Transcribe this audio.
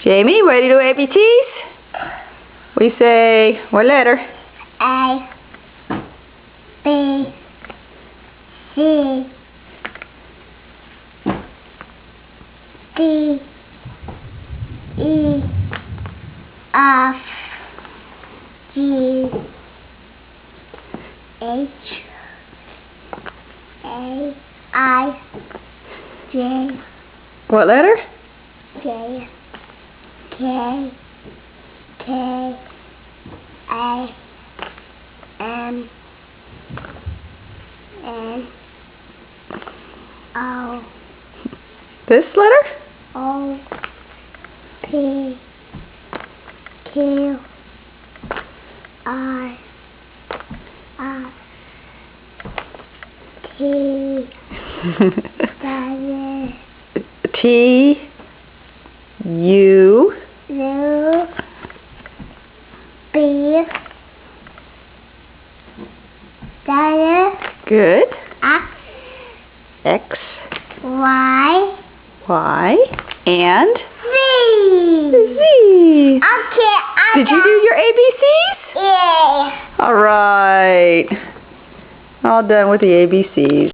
Jamie, ready to do ABCs? We say, what letter? A, B, C, D, E, F, G, H, A, I, J. What letter? J, K, K, A, M, N, O, This letter? O, P, Q, R, S, T, W, T, U, U, B, W, good, X, X, Y, Y, and Z. Z. Okay, Did you do your ABCs? Yeah. All right. All done with the ABCs.